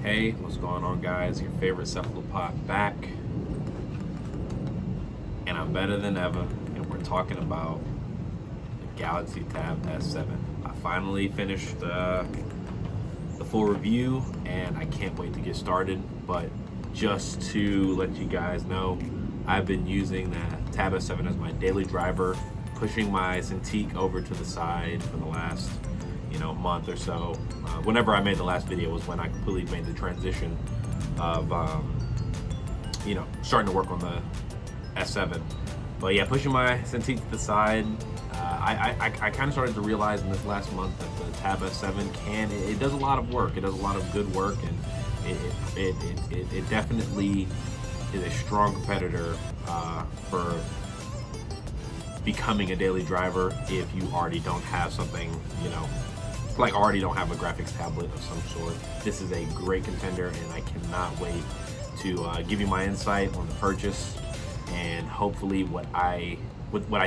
Hey, what's going on, guys? Your favorite cephalopod back, and I'm better than ever. And we're talking about the Galaxy TabS7. I finally finished the full review, and I can't wait to get started. But just to let you guys know, I've been using that TabS7 as my daily driver, pushing my Cintiq over to the side for the last month or so. Whenever I made the last video was when I completely made the transition of starting to work on the S7. But yeah, pushing my Cintiq to the side, I kind of started to realize in this last month that the TabS7 it does a lot of work. It does a lot of good work, and it definitely is a strong competitor for becoming a daily driver if you already don't have something, like already don't have a graphics tablet of some sort. This is a great contender, and I cannot wait to give you my insight on the purchase, and hopefully what I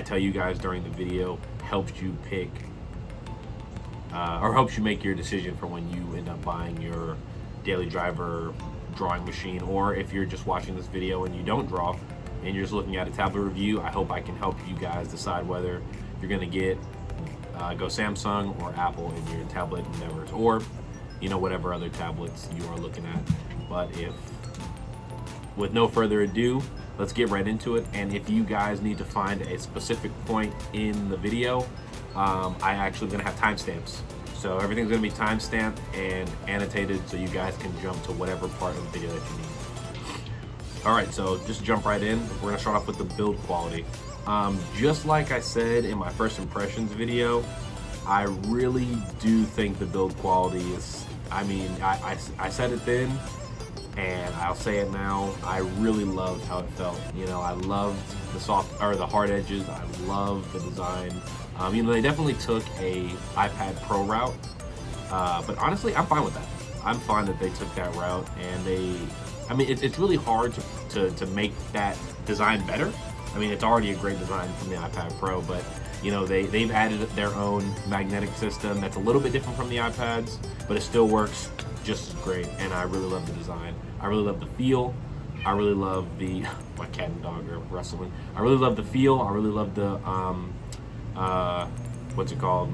tell you guys during the video helps you pick or helps you make your decision for when you end up buying your daily driver drawing machine. Or if you're just watching this video and you don't draw and you're just looking at a tablet review, I hope I can help you guys decide whether you're going to get go Samsung or Apple in your tablet endeavors, or whatever other tablets you are looking at. But with no further ado, let's get right into it. And if you guys need to find a specific point in the video, I actually gonna have timestamps. So everything's gonna be timestamped and annotated, so you guys can jump to whatever part of the video that you need. All right, so just jump right in. We're gonna start off with the build quality. Just like I said in my first impressions video, I really do think the build quality is, I said it then, and I'll say it now, I really loved how it felt. I loved the hard edges. I loved the design. They definitely took a iPad Pro route, but honestly, I'm fine with that. I'm fine that they took that route, and it's really hard to make that design better. It's already a great design from the iPad Pro, but they've added their own magnetic system that's a little bit different from the iPads, but it still works just as great. And I really love the design. I really love the feel. I really love the my cat and dog are wrestling. I really love the feel. I really love the what's it called?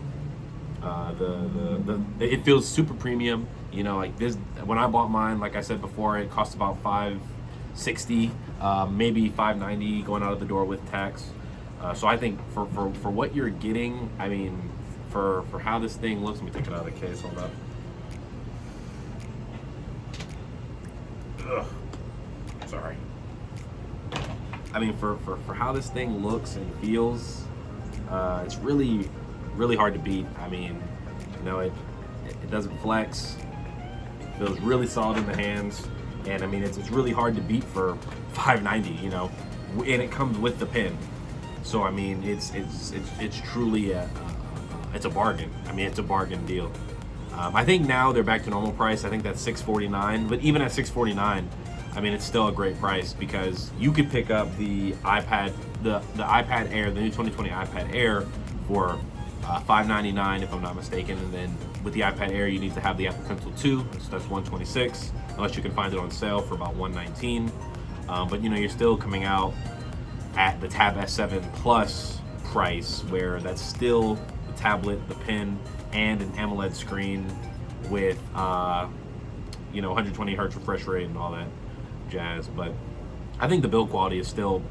It feels super premium. Like this, when I bought mine, like I said before, it cost about $560, maybe $590 going out of the door with tax. So I think for what you're getting, for how this thing looks, let me take it out of the case. Hold up. Ugh. Sorry. For how this thing looks and feels, it's really hard to beat. It doesn't flex. It feels really solid in the hands. And it's really hard to beat for $590, and it comes with the pen. So it's truly it's a bargain. It's a bargain deal. I think now they're back to normal price. I think that's $649. But even at $649, it's still a great price, because you could pick up the iPad, the iPad Air, the new 2020 iPad Air for $599 if I'm not mistaken, and then with the iPad Air you need to have the Apple Pencil 2, so that's $126, unless you can find it on sale for about $119. But you're still coming out at the TabS7 Plus price, where that's still the tablet, the pen, and an AMOLED screen with 120 hertz refresh rate and all that jazz. But I think the build quality is still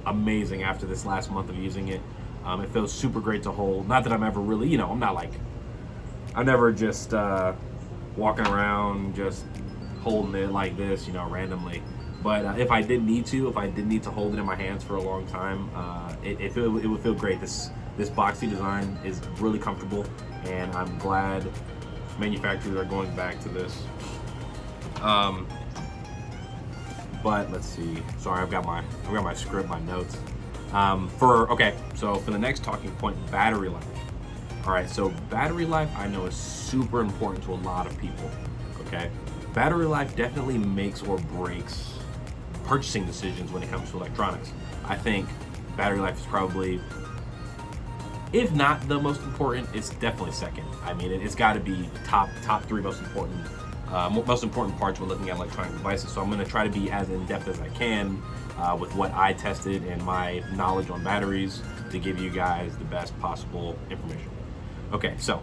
amazing after this last month of using it. It feels super great to hold. Not that I'm ever really, I'm never just walking around just holding it like this, randomly. But if I did need to hold it in my hands for a long time, it would feel great. This boxy design is really comfortable, and I'm glad manufacturers are going back to this. But let's see. Sorry, I've got my script, my notes. So for the next talking point, battery life. All right, so battery life I know is super important to a lot of people. Okay, battery life definitely makes or breaks purchasing decisions when it comes to electronics. I think battery life is probably, if not the most important, it's definitely second. It's got to be top three most important most important parts when looking at electronic devices. So I'm going to try to be as in-depth as I can with what I tested and my knowledge on batteries to give you guys the best possible information. Okay, so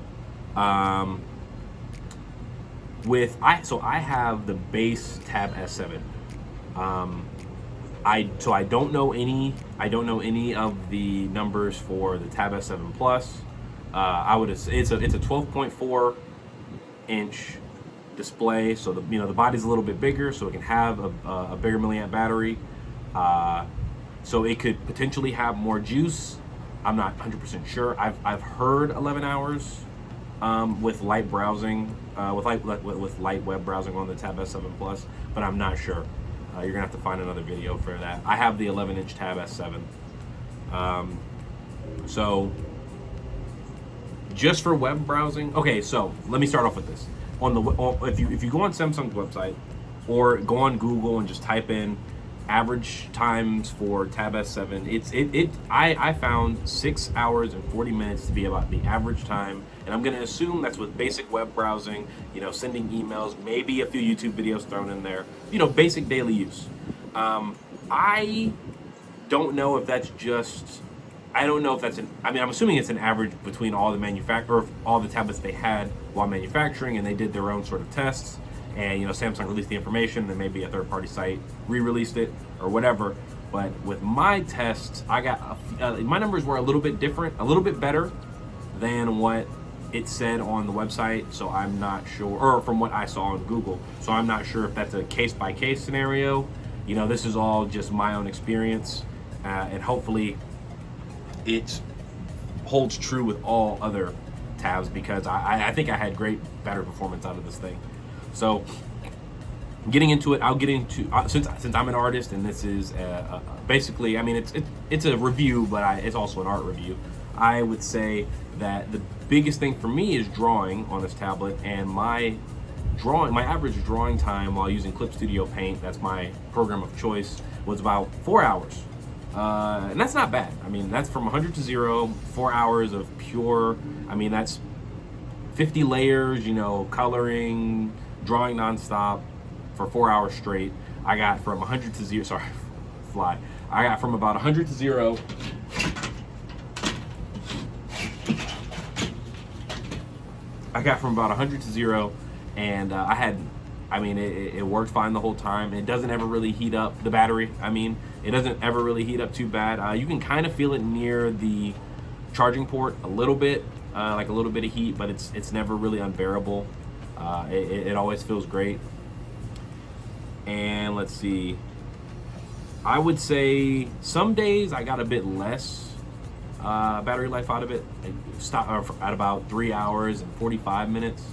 I have the base TabS7. I don't know any of the numbers for the TabS7 Plus. It's a 12.4 inch display, so the body's a little bit bigger, so it can have a bigger milliamp battery. So it could potentially have more juice. I'm not 100% sure. I've heard 11 hours with light browsing, with light web browsing on the TabS7 Plus, but I'm not sure. You're gonna have to find another video for that. I have the 11-inch TabS7. So just for web browsing, okay. So let me start off with this. If you go on Samsung's website or go on Google and just type in average times for TabS7, I found 6 hours and 40 minutes to be about the average time, and I'm gonna assume that's with basic web browsing, sending emails, maybe a few YouTube videos thrown in there, basic daily use. I don't know if that's just, I'm assuming it's an average between all the tablets they had while manufacturing, and they did their own sort of tests. And Samsung released the information, then maybe a third-party site re-released it or whatever. But with my tests, I got my numbers were a little bit different, a little bit better than what it said on the website. So I'm not sure, or from what I saw on Google. So I'm not sure if that's a case-by-case scenario. This is all just my own experience, and hopefully it holds true with all other tabs, because I think I had great battery performance out of this thing. So getting into it, I'll get into since I'm an artist, and this is basically, it's a review, but it's also an art review. I would say that the biggest thing for me is drawing on this tablet, and my average drawing time while using Clip Studio Paint, that's my program of choice, was about 4 hours. And that's not bad. That's from 100 to 0, 4 hours of pure, that's 50 layers, coloring, drawing nonstop for 4 hours straight. I got from 100 to 0, sorry, fly. I got from about 100 to 0. I got from about 100 to 0, and it worked fine the whole time. It doesn't ever really heat up the battery. It doesn't ever really heat up too bad. You can kind of feel it near the charging port a little bit, like a little bit of heat, but it's never really unbearable. It always feels great. And let's see, I would say some days I got a bit less battery life out of it. It stopped at about 3 hours and 45 minutes.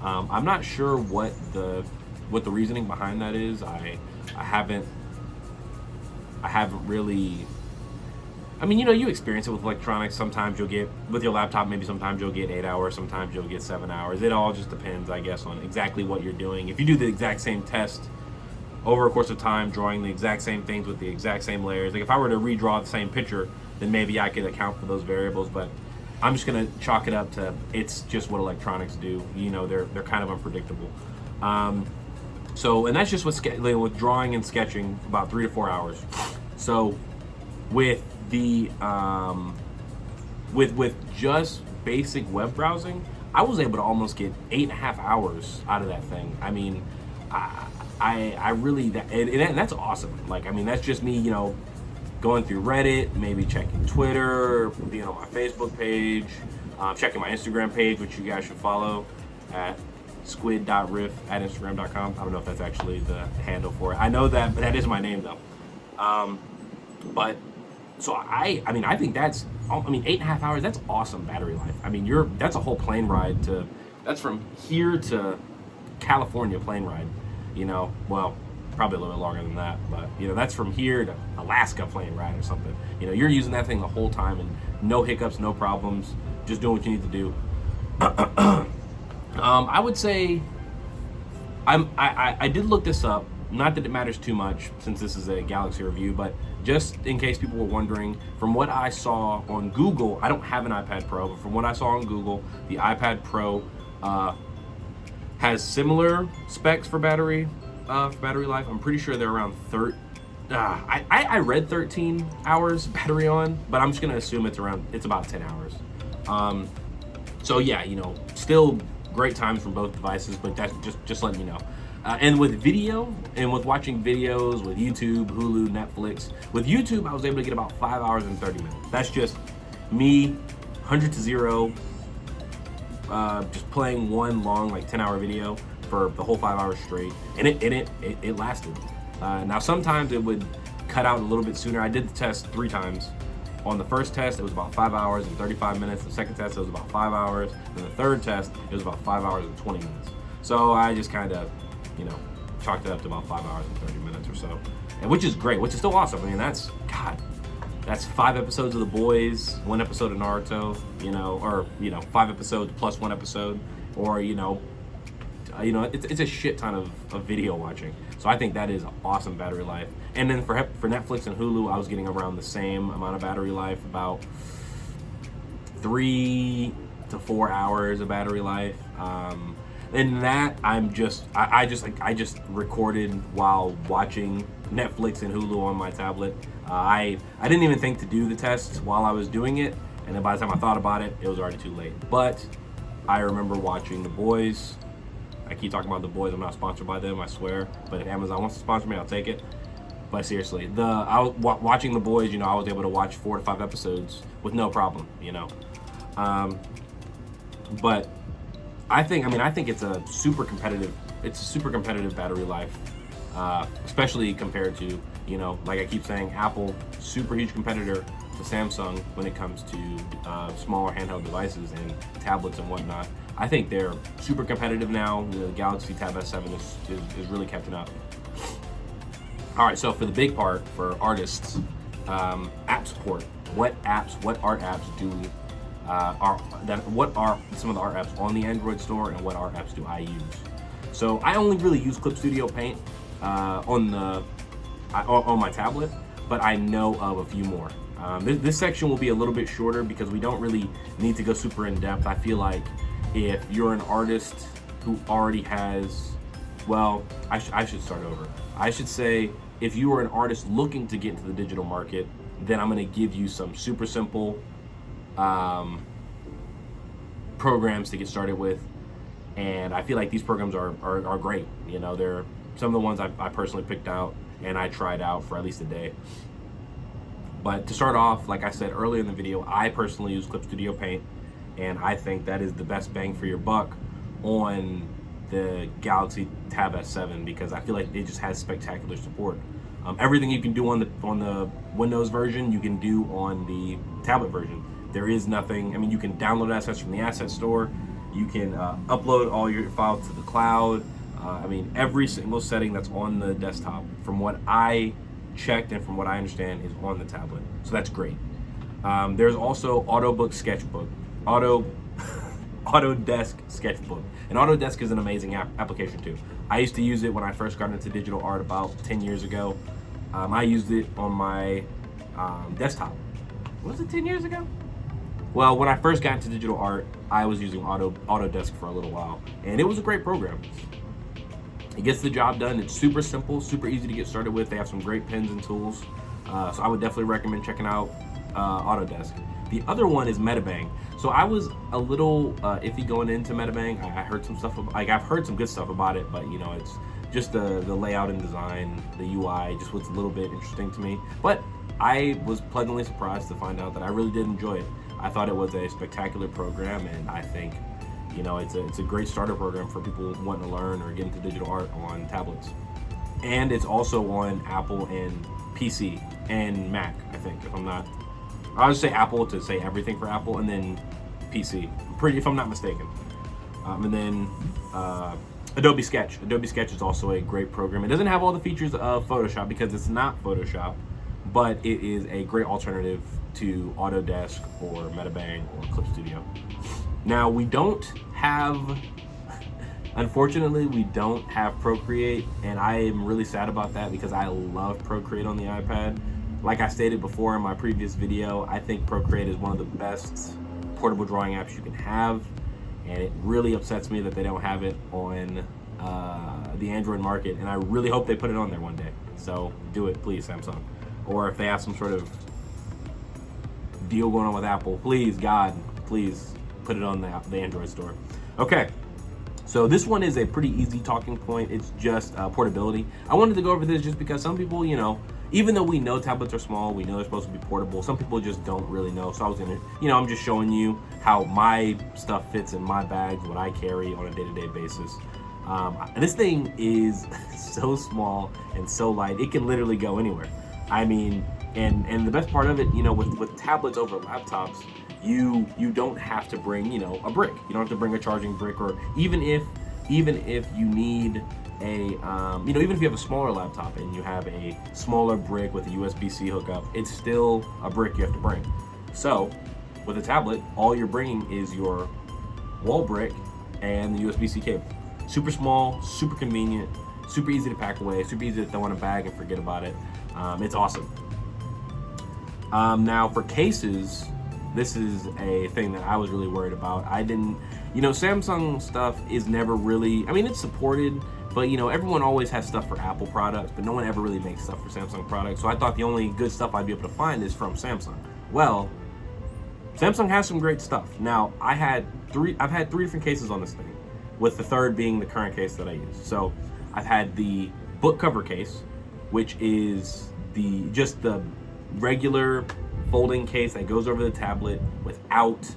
I'm not sure what the reasoning behind that is. I haven't really. You experience it with electronics. Sometimes you'll get, with your laptop, maybe sometimes you'll get 8 hours, sometimes you'll get 7 hours. It all just depends, I guess, on exactly what you're doing. If you do the exact same test over a course of time, drawing the exact same things with the exact same layers, like if I were to redraw the same picture, then maybe I could account for those variables. But I'm just gonna chalk it up to, it's just what electronics do. They're kind of unpredictable. And that's just with drawing and sketching, about 3 to 4 hours. So with the with just basic web browsing, I was able to almost get 8.5 hours out of that thing. I really, and that's awesome. That's just me, going through Reddit, maybe checking Twitter, being on my Facebook page, checking my Instagram page, which you guys should follow at squid.riff at instagram.com. I don't know if that's actually the handle for it. I know that, but that is my name though. But so I think that's, 8.5 hours, that's awesome battery life. That's a whole plane ride that's from here to California plane ride, well, probably a little bit longer than that, but that's from here to Alaska plane ride or something. You're using that thing the whole time, and no hiccups, no problems, just doing what you need to do. I would say I did look this up. Not that it matters too much since this is a Galaxy review, but just in case people were wondering, from what I saw on Google, I don't have an iPad Pro, but from what I saw on Google, the iPad Pro has similar specs for battery life. I'm pretty sure they're around I read 13 hours battery on, but I'm just gonna assume it's about 10 hours. So yeah, still great times from both devices, but that's just letting you know. And with video and with watching videos with YouTube, Hulu, Netflix, with YouTube I was able to get about 5 hours and 30 minutes. That's just me 100 to 0, just playing one long 10-hour video for the whole 5 hours straight, and it lasted. Now sometimes it would cut out a little bit sooner. I did the test 3 times. On the first test, it was about 5 hours and 35 minutes. The second test, it was about 5 hours. And the third test, it was about 5 hours and 20 minutes. So I just kind of, chalked it up to about 5 hours and 30 minutes or so. And which is great, which is still awesome. I mean, that's 5 episodes of The Boys, 1 episode of Naruto, or 5 episodes plus 1 episode, or it's a shit ton of video watching. So I think that is awesome battery life. And then for Netflix and Hulu, I was getting around the same amount of battery life, about 3 to 4 hours of battery life. And that I just recorded while watching Netflix and Hulu on my tablet. I didn't even think to do the test while I was doing it, and then by the time I thought about it, it was already too late. But I remember watching The Boys. I keep talking about The Boys. I'm not sponsored by them, I swear. But if Amazon wants to sponsor me, I'll take it. But seriously, I was watching The Boys. I was able to watch 4 to 5 episodes with no problem. But I think it's a super competitive. It's a super competitive battery life, especially compared to like I keep saying, Apple, super huge competitor to Samsung when it comes to smaller handheld devices and tablets and whatnot. I think they're super competitive now. The Galaxy TabS7 is really catching up. All right, so for the big part for artists, app support. What art apps what are some of the art apps on the Android store, and what art apps do I use? So I only really use Clip Studio Paint on my tablet, but I know of a few more. This section will be a little bit shorter because we don't really need to go super in depth. I feel like if you're an artist who already has, I should start over. I should say, if you are an artist looking to get into the digital market, then I'm going to give you some super simple programs to get started with. And I feel like these programs are great. They're some of the ones I personally picked out and I tried out for at least a day. But to start off, like I said earlier in the video, I personally use Clip Studio Paint, and I think that is the best bang for your buck on the Galaxy TabS7 because I feel like it just has spectacular support. Everything you can do on the Windows version, you can do on the tablet version. There is nothing. I mean, you can download assets from the asset store. You can upload all your files to the cloud. Every single setting that's on the desktop, from what I checked and from what I understand, is on the tablet. So that's great. There's also Autodesk Sketchbook. And Autodesk is an amazing application too. I used to use it when I first got into digital art about 10 years ago. I used it on my desktop. Was it 10 years ago? Well, when I first got into digital art, I was using Autodesk for a little while, and it was a great program. It gets the job done. It's super simple, super easy to get started with. They have some great pens and tools, so I would definitely recommend checking out Autodesk. The other one is Metabang. So I was a little iffy going into Metabang. I heard some stuff, I've heard some good stuff about it, but it's just the layout and design, the UI just was a little bit interesting to me. But I was pleasantly surprised to find out that I really did enjoy it. I thought it was a spectacular program, and I think it's a great starter program for people wanting to learn or get into digital art on tablets. And it's also on Apple and PC and Mac, I think, if I'm not. I'll just say Apple to say everything for Apple, and then PC, if I'm not mistaken. And then Adobe Sketch. Adobe Sketch is also a great program. It doesn't have all the features of Photoshop because it's not Photoshop, but it is a great alternative to Autodesk or Metabang or Clip Studio. Now, unfortunately, we don't have Procreate, and I am really sad about that because I love Procreate on the iPad. Like I stated before in my previous video, I think Procreate is one of the best portable drawing apps you can have, and it really upsets me that they don't have it on the Android market, and I really hope they put it on there one day. So do it, please, Samsung. Or if they have some sort of deal going on with Apple, please, God, please put it on the Android store. Okay, so this one is a pretty easy talking point. It's just portability. I wanted to go over this just because some people, you know, even though we know tablets are small, we know they're supposed to be portable, some people just don't really know. So I was gonna, you know, I'm just showing you how my stuff fits in my bags, what I carry on a day-to-day basis. This thing is so small and so light, it can literally go anywhere. I mean, and the best part of it, you know, with tablets over laptops, you don't have to bring, you know, a brick. You don't have to bring a charging brick, or even if you need a, you know, even if you have a smaller laptop and you have a smaller brick with a USB-C hookup, it's still a brick you have to bring. So with a tablet, all you're bringing is your wall brick and the USB-C cable. Super small, super convenient, super easy to pack away, super easy to throw in a bag and forget about it. It's awesome. Now for cases, this is a thing that I was really worried about. I didn't, you know, Samsung stuff is never really, I mean, it's supported, but you know, everyone always has stuff for Apple products, but no one ever really makes stuff for Samsung products. So I thought the only good stuff I'd be able to find is from Samsung. Well, Samsung has some great stuff. Now, I've had three different cases on this thing, with the third being the current case that I use. So I've had the book cover case, which is just the regular folding case that goes over the tablet without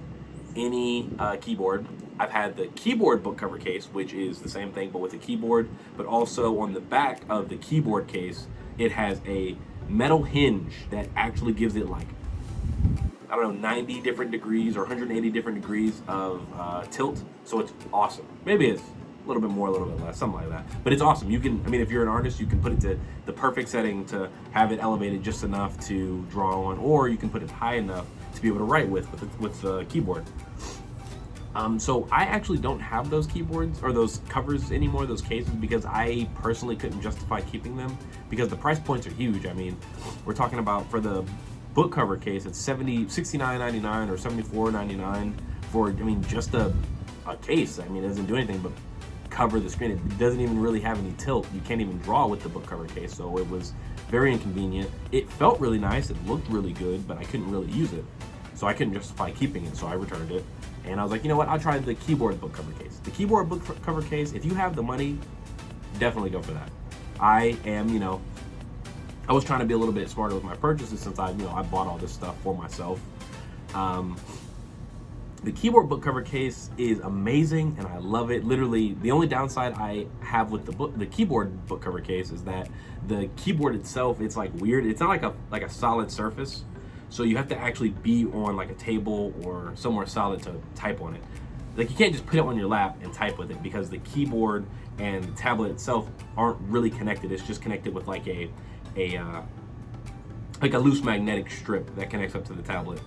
any keyboard. I've had the keyboard book cover case, which is the same thing but with a keyboard, but also on the back of the keyboard case, it has a metal hinge that actually gives it like, I don't know, 90 different degrees or 180 different degrees of tilt. So it's awesome. Maybe it's a little bit more, a little bit less, something like that. But it's awesome. You can, I mean, if you're an artist, you can put it to the perfect setting to have it elevated just enough to draw on, or you can put it high enough to be able to write with the keyboard. So I actually don't have those keyboards or those covers anymore, those cases, because I personally couldn't justify keeping them because the price points are huge. I mean, we're talking about, for the book cover case, it's $69.99 or $74.99 for, I mean, just a case. I mean, it doesn't do anything but cover the screen. It doesn't even really have any tilt. You can't even draw with the book cover case, so it was very inconvenient. It felt really nice, it looked really good, but I couldn't really use it, so I couldn't justify keeping it, so I returned it. And I was like, you know what, I'll try the keyboard book cover case. The keyboard book cover case, if you have the money, definitely go for that. I am, you know, I was trying to be a little bit smarter with my purchases since I bought all this stuff for myself. The keyboard book cover case is amazing and I love it. Literally, the only downside I have with the keyboard book cover case is that the keyboard itself, it's like weird. It's not like a solid surface. So you have to actually be on like a table or somewhere solid to type on it. Like, you can't just put it on your lap and type with it because the keyboard and the tablet itself aren't really connected. It's just connected with like a loose magnetic strip that connects up to the tablet.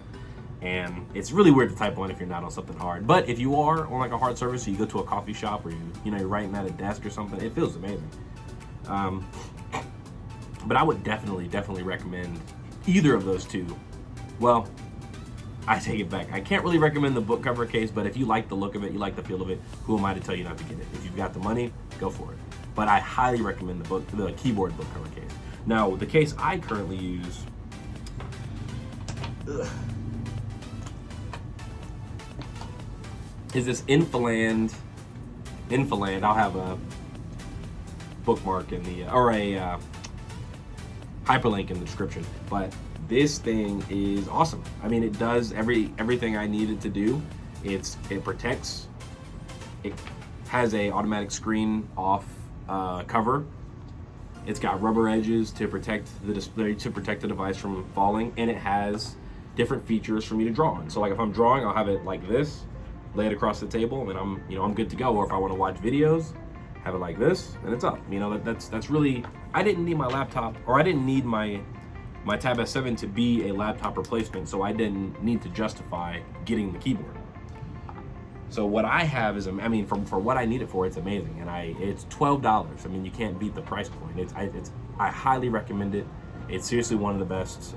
And it's really weird to type on if you're not on something hard. But if you are on like a hard surface, so you go to a coffee shop or you're writing at a desk or something, it feels amazing. But I would definitely recommend either of those two. Well, I take it back. I can't really recommend the book cover case, but if you like the look of it, you like the feel of it, who am I to tell you not to get it? If you've got the money, go for it. But I highly recommend the keyboard book cover case. Now, the case I currently use, is this Infiland. I'll have a bookmark in the or a hyperlink in the description. But this thing is awesome. I mean, it does everything I need it to do. It protects. It has a automatic screen off cover. It's got rubber edges to protect the display, to protect the device from falling, and it has different features for me to draw on. So like if I'm drawing, I'll have it like this, lay it across the table, and I'm good to go. Or if I want to watch videos, have it like this, and it's up. You know, that's really, I didn't need my laptop, or I didn't need my Tab S7 to be a laptop replacement, so I didn't need to justify getting the keyboard. So what I have is, I mean, for what I need it for, it's amazing, and it's $12. I mean, you can't beat the price point. I highly recommend it. It's seriously one of the best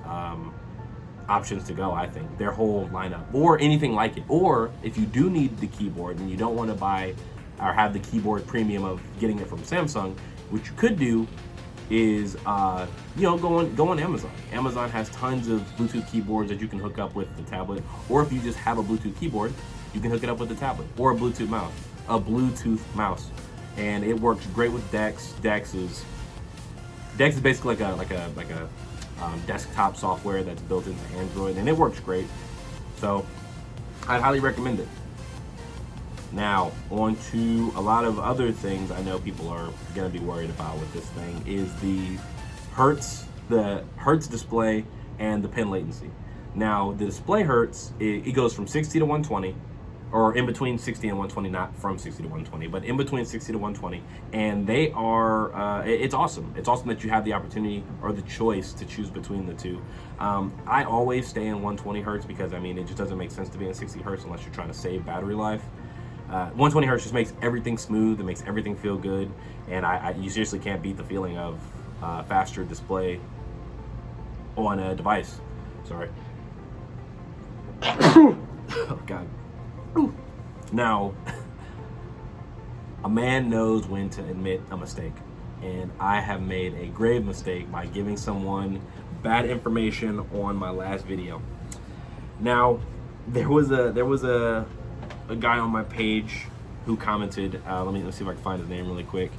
options to go, I think. Their whole lineup, or anything like it. Or if you do need the keyboard and you don't want to buy or have the keyboard premium of getting it from Samsung, what you could do is go on Amazon. Amazon has tons of Bluetooth keyboards that you can hook up with the tablet, or if you just have a Bluetooth keyboard, you can hook it up with the tablet, or a Bluetooth mouse, and it works great with Dex. Dex is basically like a desktop software that's built into Android, and it works great. So I'd highly recommend it. Now, on to a lot of other things I know people are going to be worried about with this thing is the hertz display and the pin latency. Now, the display hertz, it goes from 60 to 120, or in between 60 and 120, not from 60 to 120, but in between 60 to 120, and they are, it's awesome. It's awesome that you have the opportunity or the choice to choose between the two. I always stay in 120 hertz because, I mean, it just doesn't make sense to be in 60 hertz unless you're trying to save battery life. 120 hertz just makes everything smooth, it makes everything feel good, and you seriously can't beat the feeling of faster display on a device. Sorry. Oh, God. Now, a man knows when to admit a mistake, and I have made a grave mistake by giving someone bad information on my last video. Now, there was a guy on my page who commented. Let me see if I can find his name really quick.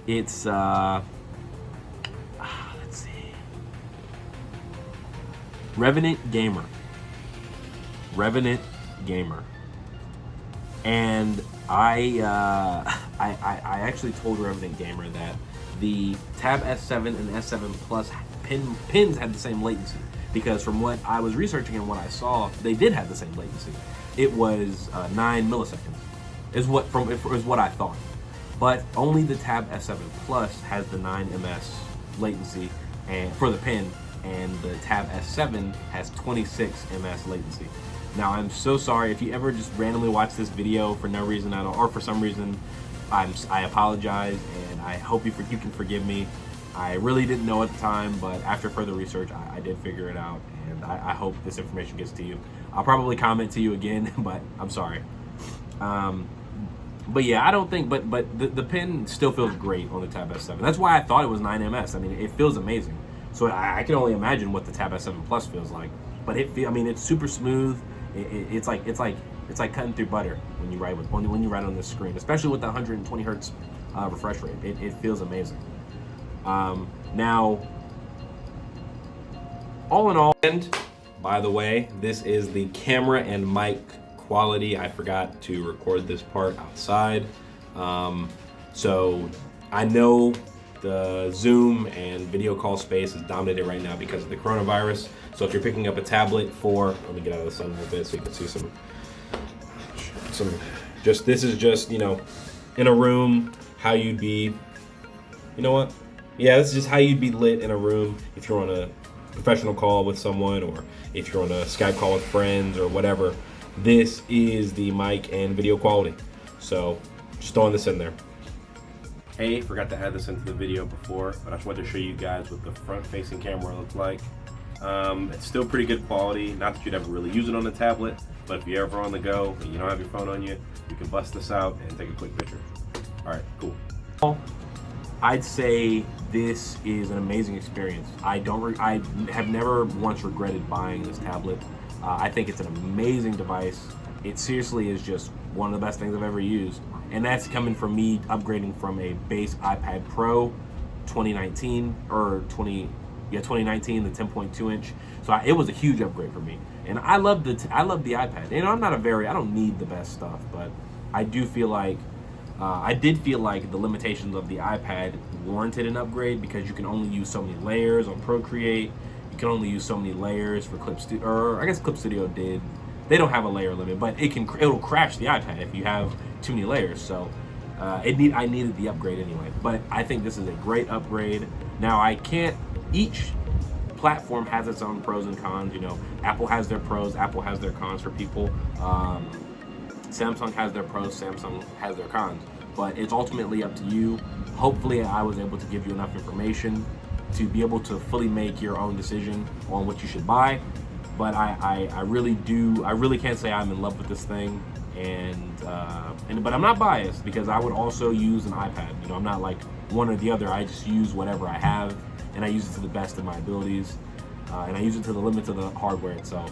It's let's see, Revenant Gamer. And I actually told Revenant Gamer that the Tab S7 and S7 Plus pins had the same latency, because from what I was researching and what I saw, they did have the same latency. It was 9 milliseconds, is what I thought. But only the Tab S7 Plus has the 9 ms latency and for the pin, and the Tab S7 has 26 ms latency. Now, I'm so sorry if you ever just randomly watch this video for no reason at all, or for some reason. I apologize, and I hope you can forgive me. I really didn't know at the time, but after further research, I did figure it out, and I hope this information gets to you. I'll probably comment to you again, but I'm sorry. But yeah, I don't think, but the pin still feels great on the Tab S7. That's why I thought it was 9 ms. I mean, it feels amazing. So I can only imagine what the Tab S7 Plus feels like. But it's super smooth. It's like cutting through butter when you write on this screen, especially with the 120 hertz refresh rate. It feels amazing. Now, all in all, and by the way, this is the camera and mic quality. I forgot to record this part outside, so I know the Zoom and video call space is dominated right now because of the coronavirus. So if you're picking up a tablet let me get out of the sun a little bit so you can see some this is just, in a room, how you'd be, this is just how you'd be lit in a room if you're on a professional call with someone, or if you're on a Skype call with friends or whatever. This is the mic and video quality. So just throwing this in there. Hey, forgot to add this into the video before, but I just wanted to show you guys what the front-facing camera looks like. It's still pretty good quality. Not that you'd ever really use it on a tablet, but if you're ever on the go and you don't have your phone on you, you can bust this out and take a quick picture. All right, cool. I'd say this is an amazing experience. I have never once regretted buying this tablet. I think it's an amazing device. It seriously is just one of the best things I've ever used. And that's coming from me upgrading from a base iPad Pro 2019, the 10.2 inch. So it was a huge upgrade for me. And I love the iPad. And I don't need the best stuff, but I do feel like, I did feel like the limitations of the iPad warranted an upgrade, because you can only use so many layers on Procreate. You can only use so many layers for Clip Studio, or I guess Clip Studio did. They don't have a layer limit, but it'll crash the iPad if you have too many layers. So I needed the upgrade anyway. But I think this is a great upgrade. Now, each platform has its own pros and cons. Apple has their pros, Apple has their cons for people. Samsung has their pros, Samsung has their cons. But it's ultimately up to you. Hopefully, I was able to give you enough information to be able to fully make your own decision on what you should buy. But I really do, I really can't say I'm in love with this thing. But I'm not biased, because I would also use an iPad. You know, I'm not like one or the other. I just use whatever I have, and I use it to the best of my abilities, and I use it to the limits of the hardware itself.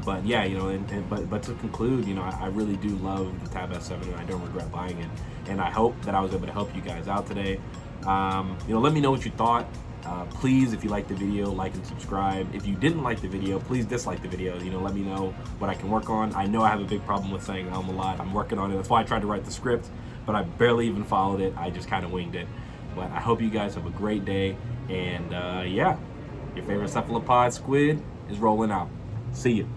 But yeah, you know, but to conclude, you know, I really do love the Tab S7, and I don't regret buying it. And I hope that I was able to help you guys out today. You know, let me know what you thought. Please, if you liked the video, like and subscribe. If you didn't like the video, please dislike the video. You know, let me know what I can work on. I know I have a big problem with saying a lot. I'm working on it. That's why I tried to write the script, but I barely even followed it. I just kind of winged it. But I hope you guys have a great day. And yeah, your favorite cephalopod squid is rolling out. See you.